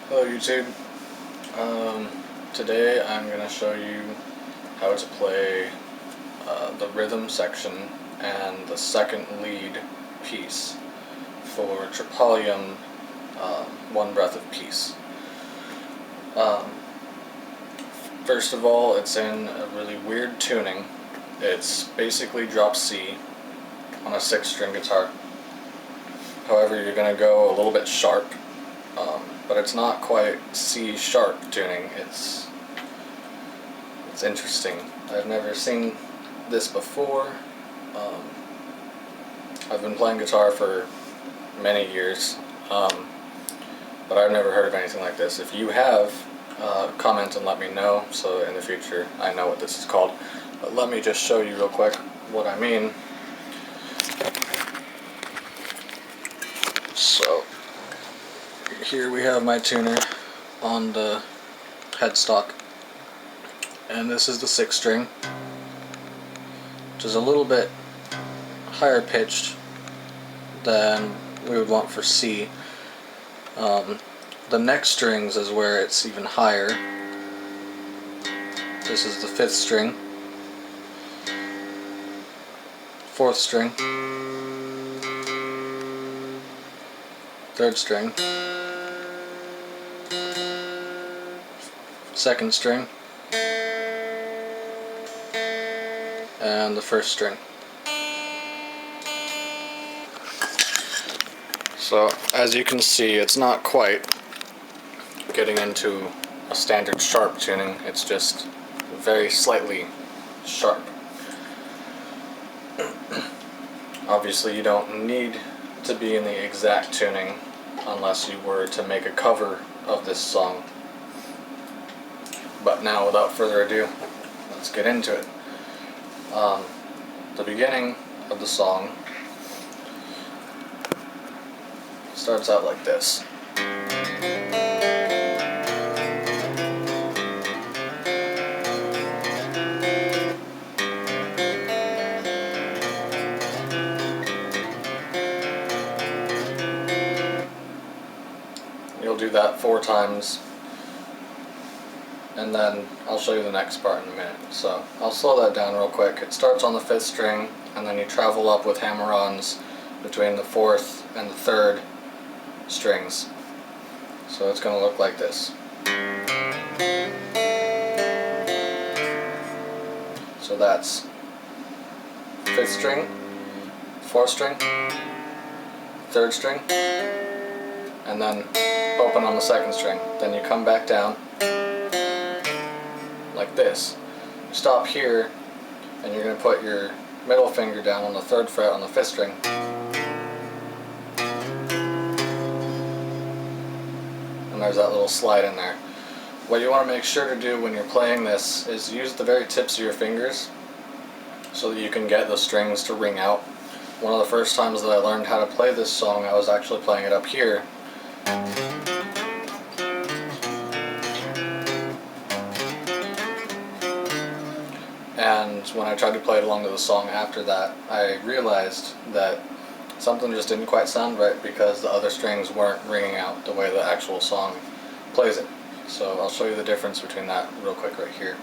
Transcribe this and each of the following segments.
Hello YouTube. Today I'm going to show you how to play the rhythm section and the second lead piece for Trepalium, One Breath of Peace. First of all, it's in a really weird tuning. It's basically drop C on a 6-string guitar. However, you're going to go a little bit sharp. But it's not quite C sharp tuning. It's interesting. I've never seen this before. I've been playing guitar for many years, but I've never heard of anything like this. If you have, comment and let me know, so in the future I know what this is called. But let me just show you real quick what I mean. So here we have my tuner on the headstock, and this is the 6th string, which is a little bit higher pitched than we would want for C. The next strings is where it's even higher. This is the 5th string, 4th string, 3rd string, 2nd string, and the 1st string. So as you can see, it's not quite getting into a standard sharp tuning, it's just very slightly sharp. Obviously you don't need to be in the exact tuning unless you were to make a cover of this song. But now, without further ado, let's get into it. The beginning of the song starts out like this. You'll do that 4 times, and then I'll show you the next part in a minute. So I'll slow that down real quick. It starts on the 5th string, and then you travel up with hammer-ons between the 4th and the 3rd strings. So it's going to look like this. So that's 5th string, 4th string, 3rd string, and then open on the 2nd string. Then you come back down like this. You stop here, and you're going to put your middle finger down on the 3rd fret on the 5th string. And there's that little slide in there. What you want to make sure to do when you're playing this is use the very tips of your fingers so that you can get the strings to ring out. One of the first times that I learned how to play this song, I was actually playing it up here. And when I tried to play it along to the song after that, I realized that something just didn't quite sound right because the other strings weren't ringing out the way the actual song plays it. So I'll show you the difference between that real quick right here.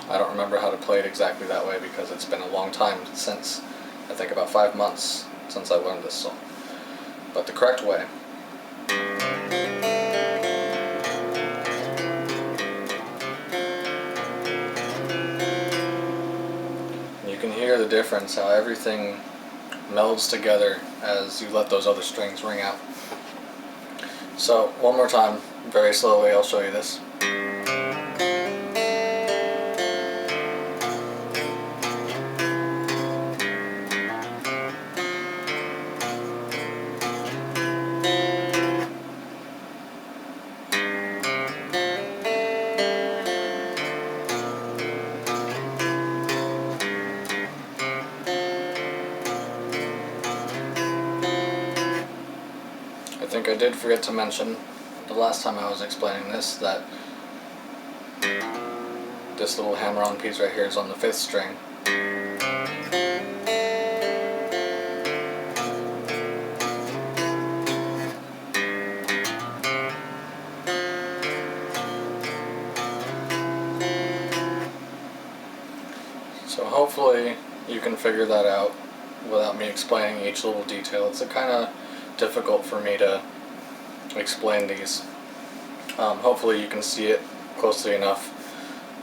I don't remember how to play it exactly that way because it's been a long time since, I think about 5 months since I learned this song. But the correct way. You can hear the difference, how everything melds together as you let those other strings ring out. So, one more time, very slowly, I'll show you this. I think I did forget to mention the last time I was explaining this that this little hammer-on piece right here is on the 5th string. hopefully you can figure that out without me explaining each little detail. It's kind of difficult for me to explain these. Hopefully you can see it closely enough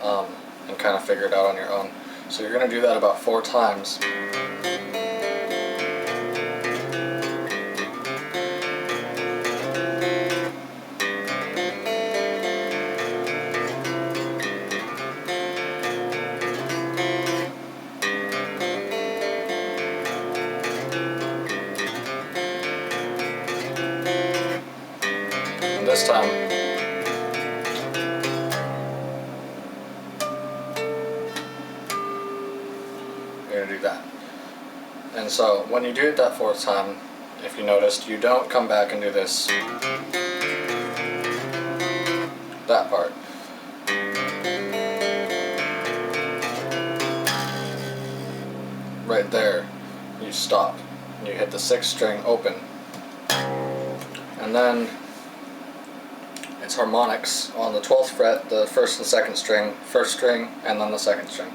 and kind of figure it out on your own. So you're going to do that about 4 times. And this time, you're going to do that. And so when you do it that 4th time, if you noticed, you don't come back and do this, that part. Right there, you stop. You hit the 6th string open. And then it's harmonics on the 12th fret, the 1st and 2nd string, 1st string, and then the 2nd string.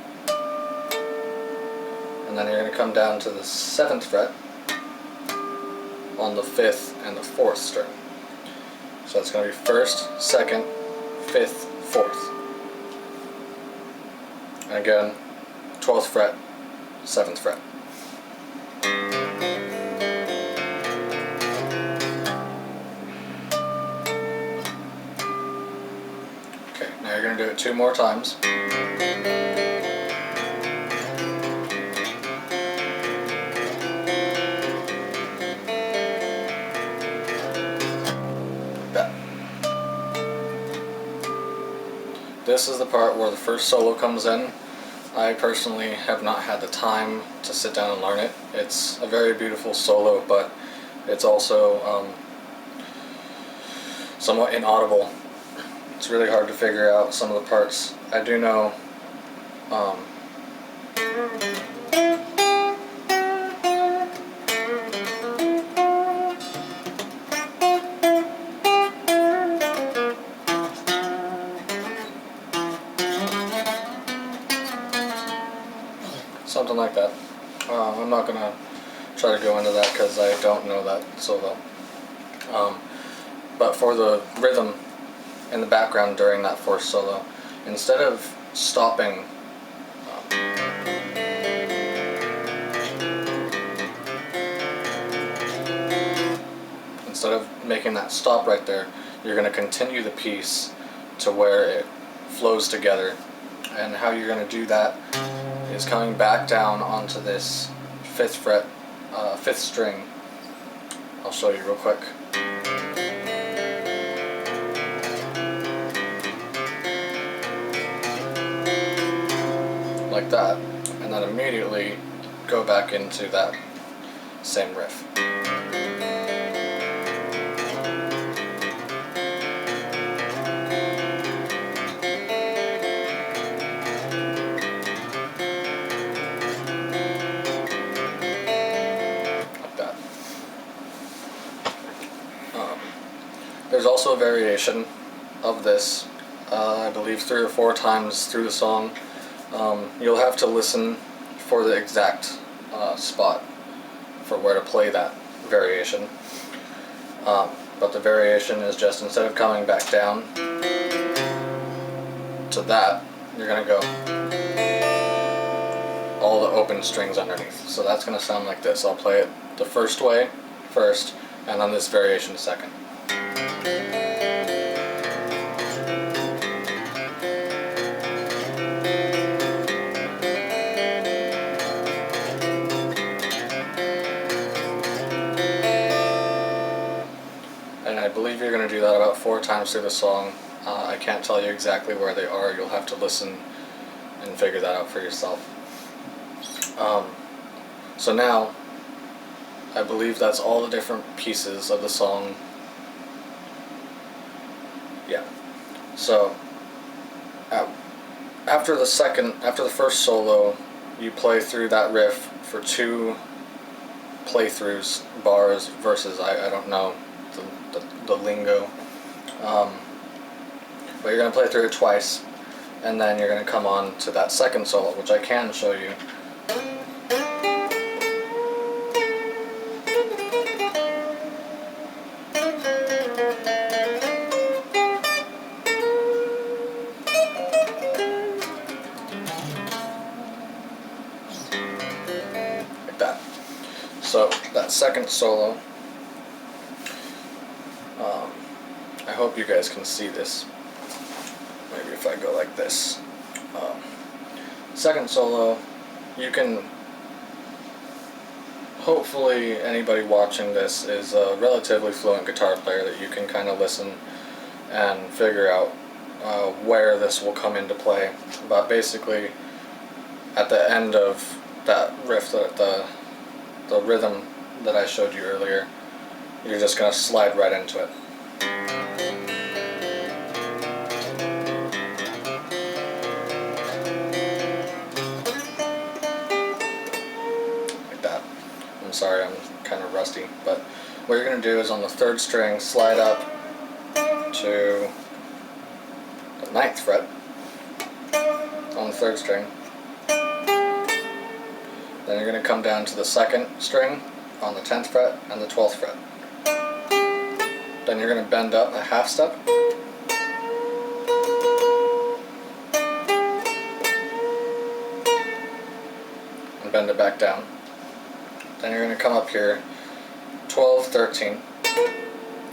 And then you're going to come down to the 7th fret on the 5th and the 4th string. So it's going to be 1st, 2nd, 5th, 4th. And again, 12th fret, 7th fret. Okay, now you're going to do it 2 more times. This is the part where the first solo comes in. I personally have not had the time to sit down and learn it. It's a very beautiful solo, but it's also somewhat inaudible. It's really hard to figure out some of the parts. I do know something like that. I'm not going to try to go into that because I don't know that solo. But for the rhythm in the background during that 4th solo, instead of stopping instead of making that stop right there, you're going to continue the piece to where it flows together. And how you're going to do that is coming back down onto this 5th fret, 5th string. I'll show you real quick. Like that, and then immediately go back into that same riff. There's also a variation of this, I believe 3 or 4 times through the song. You'll have to listen for the exact spot for where to play that variation. But the variation is just, instead of coming back down to that, you're going to go all the open strings underneath. So that's going to sound like this. I'll play it the first way first, and then this variation second. And I believe you're going to do that about 4 times through the song. I can't tell you exactly where they are. You'll have to listen and figure that out for yourself. So now, I believe that's all the different pieces of the song. Yeah. So, after the first solo, you play through that riff for 2 playthroughs, bars, verses. I don't know the lingo. But you're going to play through it twice. and then you're going to come on to that second solo, which I can show you. Like that. So that second solo, I hope you guys can see this. Maybe if I go like this. Second solo, you can, hopefully anybody watching this is a relatively fluent guitar player that you can kind of listen and figure out where this will come into play. But basically, at the end of that riff, the rhythm that I showed you earlier, you're just going to slide right into it. Like that. I'm sorry, I'm kind of rusty, but what you're going to do is on the 3rd string, slide up to the 9th fret on the 3rd string. Then you're going to come down to the 2nd string on the 10th fret and the 12th fret. Then you're going to bend up a half step. And bend it back down. Then you're going to come up here, 12, 13,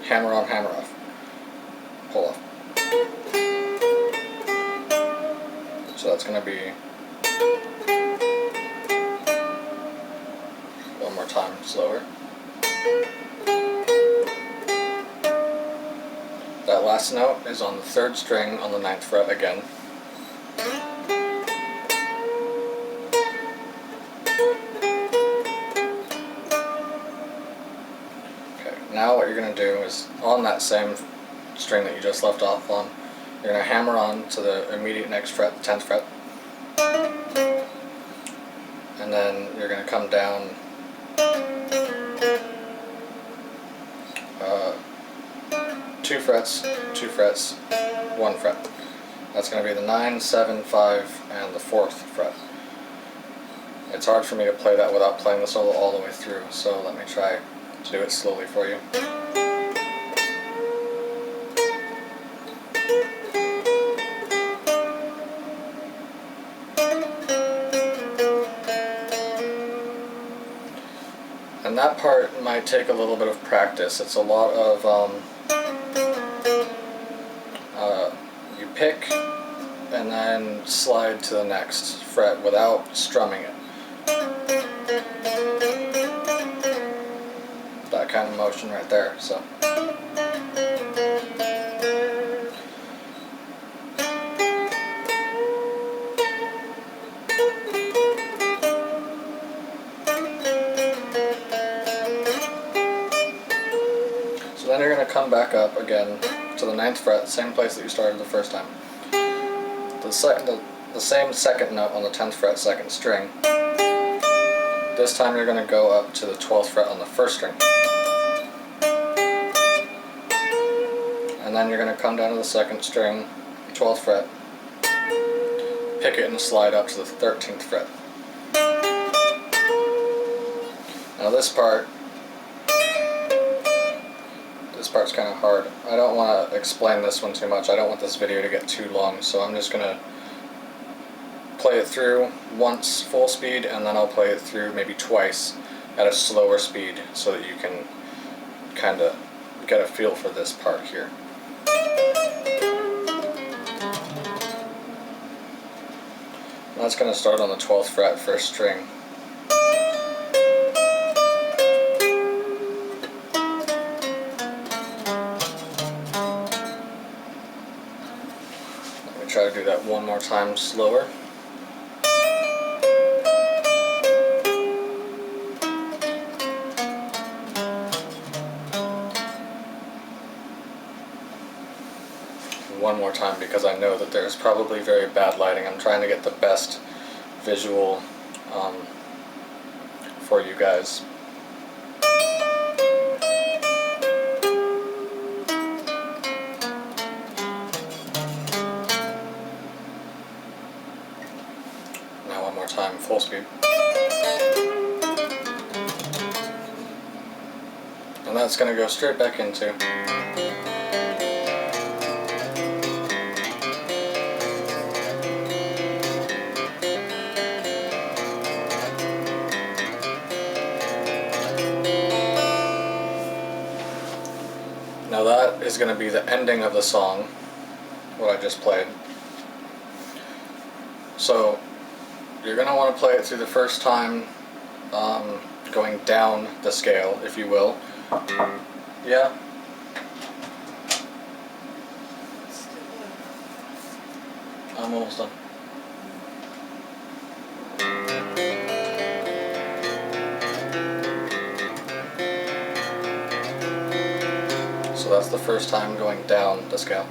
hammer on, hammer off, pull off. So that's going to be one more time, slower. That last note is on the 3rd string on the 9th fret again. Okay, now what you're going to do is on that same string that you just left off on, you're going to hammer on to the immediate next fret, the 10th fret. And then you're going to come down 2 frets, 2 frets, 1 fret. That's going to be the 9, 7, 5, and the 4th fret. It's hard for me to play that without playing the solo all the way through, so let me try to do it slowly for you. And that part might take a little bit of practice. It's a lot of you pick and then slide to the next fret without strumming it. That kind of motion right there. So. Then you're going to come back up again to the 9th fret, same place that you started the first time. The same 2nd note on the 10th fret, 2nd string. This time you're going to go up to the 12th fret on the 1st string. And then you're going to come down to the 2nd string, 12th fret, pick it and slide up to the 13th fret. Now this part's kind of hard. I don't want to explain this one too much. I don't want this video to get too long, so I'm just going to play it through once full speed, and then I'll play it through maybe twice at a slower speed so that you can kind of get a feel for this part here. That's going to start on the 12th fret, 1st string. Try to do that one more time slower. One more time because I know that there's probably very bad lighting. I'm trying to get the best visual for you guys. full speed. And that's going to go straight back into. Now that is going to be the ending of the song, what I just played. So you're going to want to play it through the first time, going down the scale, if you will. Yeah? I'm almost done. So that's the first time going down the scale.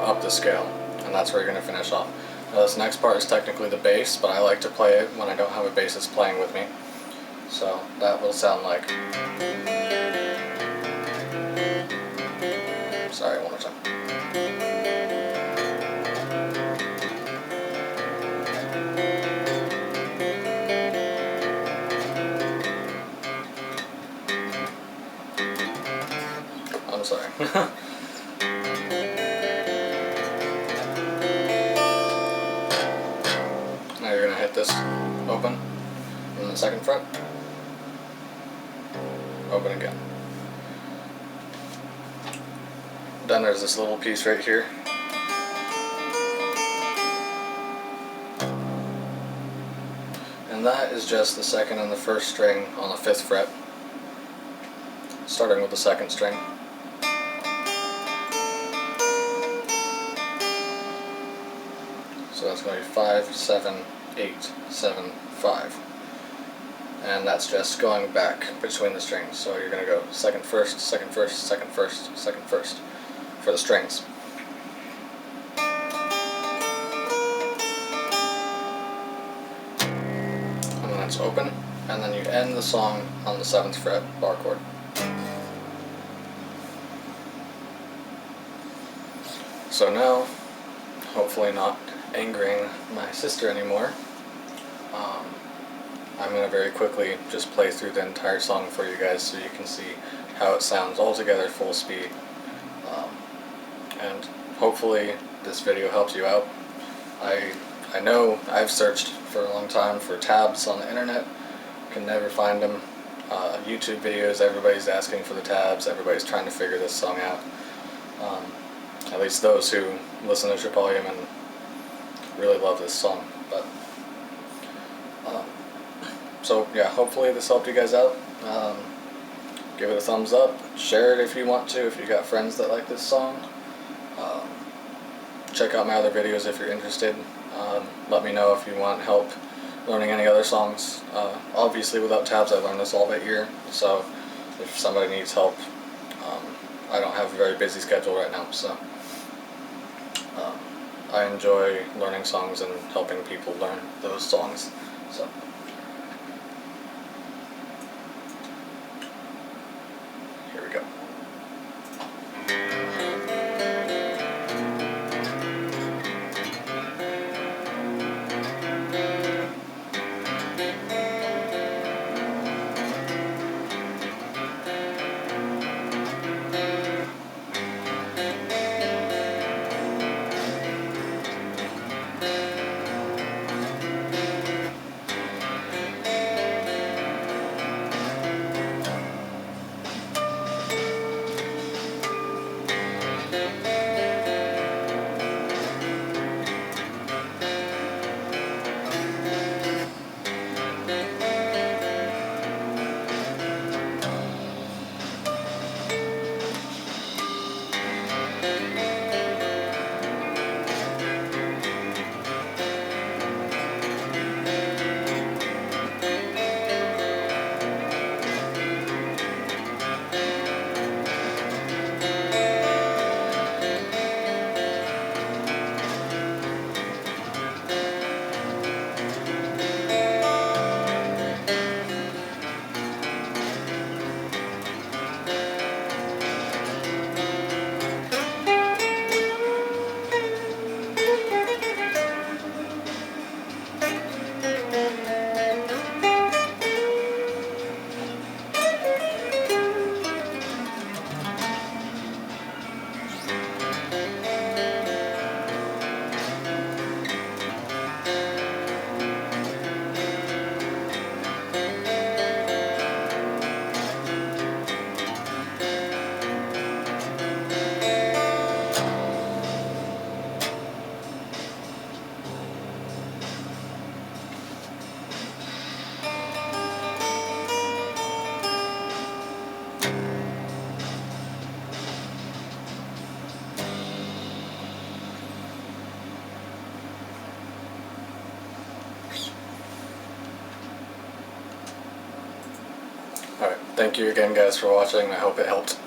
Up the scale, and that's where you're going to finish off. Now this next part is technically the bass, but I like to play it when I don't have a bassist playing with me. So that will sound like... Sorry, one more time. I'm sorry. Now you're going to hit this open in the second fret, open again. Then there's this little piece right here. And that is just the second and the first string on the 5th fret, starting with the 2nd string. So that's going to be 5, 7, 8, 7, 5. And that's just going back between the strings. So you're going to go 2nd, 1st, 2nd, 1st, 2nd, 1st, 2nd, 1st for the strings. And then it's open, and then you end the song on the 7th fret bar chord. So now, hopefully not angering my sister anymore, I'm going to very quickly just play through the entire song for you guys so you can see how it sounds all together full speed. And hopefully this video helps you out. I know I've searched for a long time for tabs on the internet, can never find them. YouTube videos, everybody's asking for the tabs, everybody's trying to figure this song out. At least those who listen to Trepalium and really love this song. But so yeah, hopefully this helped you guys out. Give it a thumbs up, share it if you want to, if you got friends that like this song. Check out my other videos if you're interested. Let me know if you want help learning any other songs. Obviously without tabs I learned this all by ear, so if somebody needs help, I don't have a very busy schedule right now, so I enjoy learning songs and helping people learn those songs. So here we go. Thank you again guys for watching. I hope it helped.